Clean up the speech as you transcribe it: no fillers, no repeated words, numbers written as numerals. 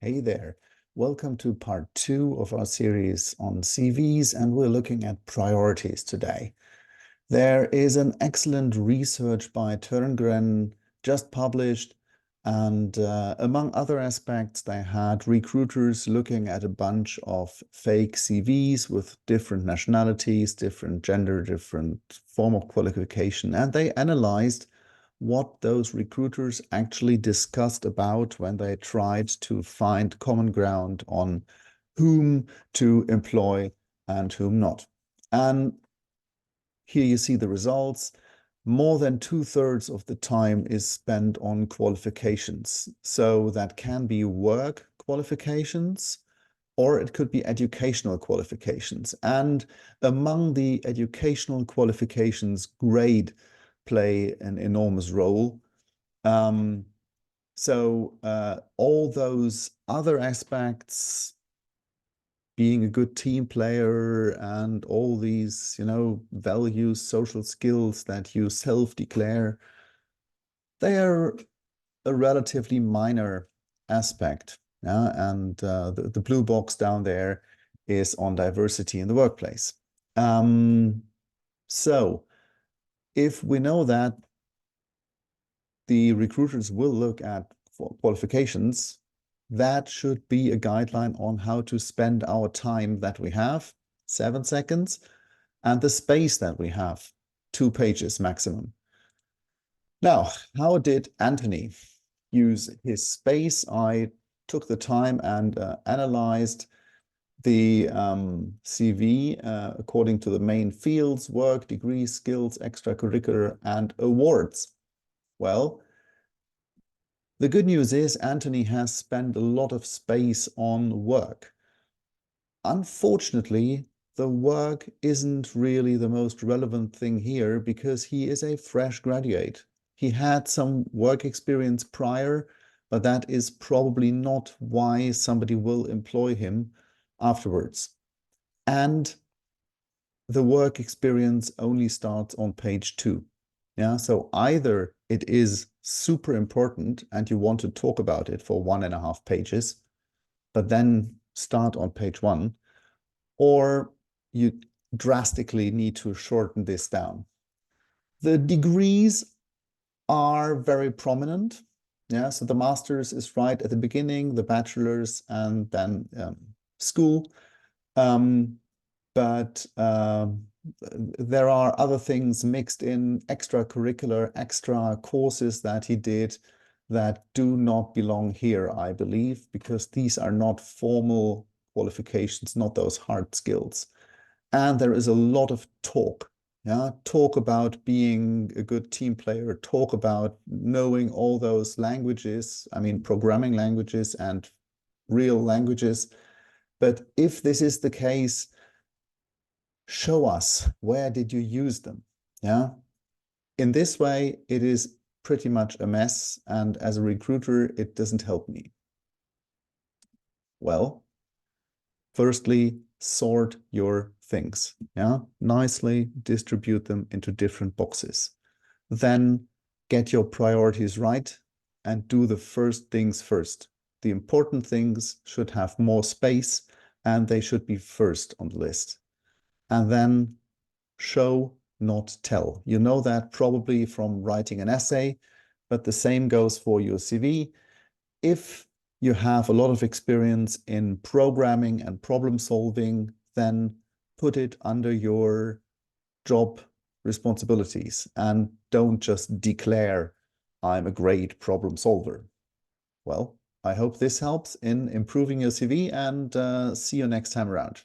Hey there. Welcome to part 2 of our series on CVs, and we're looking at priorities today. There is an excellent research by Turngren just published, and among other aspects, they had recruiters looking at a bunch of fake CVs with different nationalities, different gender, different form of qualification, and they analyzed what those recruiters actually discussed about when they tried to find common ground on whom to employ and whom not. And here you see the results. More than 2/3 of the time is spent on qualifications. So that can be work qualifications, or it could be educational qualifications. And among the educational qualifications, grade play an enormous role. All those other aspects, being a good team player and all these, values, social skills that you self-declare, they are a relatively minor aspect. Yeah? And the blue box down there is on diversity in the workplace. So if we know that the recruiters will look at qualifications, that should be a guideline on how to spend our time that we have, 7 seconds, and the space that we have, 2 pages maximum. Now, how did Anthony use his space? I took the time and analyzed the CV according to the main fields: work, degrees, skills, extracurricular, and awards. Well, the good news is Anthony has spent a lot of space on work. Unfortunately, the work isn't really the most relevant thing here because he is a fresh graduate. He had some work experience prior, but that is probably not why somebody will employ him afterwards. And the work experience only starts on page 2. Yeah, so either it is super important and you want to talk about it for 1.5 pages, but then start on page 1, or you drastically need to shorten this down. The degrees are very prominent. Yeah, so the master's is right at the beginning, the bachelor's, and then school. But there are other things mixed in, extracurricular, extra courses that he did that do not belong here, I believe, because these are not formal qualifications, not those hard skills. And there is a lot of talk. Yeah, talk about being a good team player, talk about knowing all those languages, I mean, programming languages and real languages. But if this is the case, show us, where did you use them? Yeah. In this way, it is pretty much a mess. And as a recruiter, it doesn't help me. Well, firstly, sort your things. Yeah. Nicely distribute them into different boxes. Then get your priorities right and do the first things first. The important things should have more space and they should be first on the list. And then show, not tell. You know that probably from writing an essay, but the same goes for your CV. If you have a lot of experience in programming and problem solving, then put it under your job responsibilities and don't just declare, I'm a great problem solver. Well, I hope this helps in improving your CV, and see you next time around.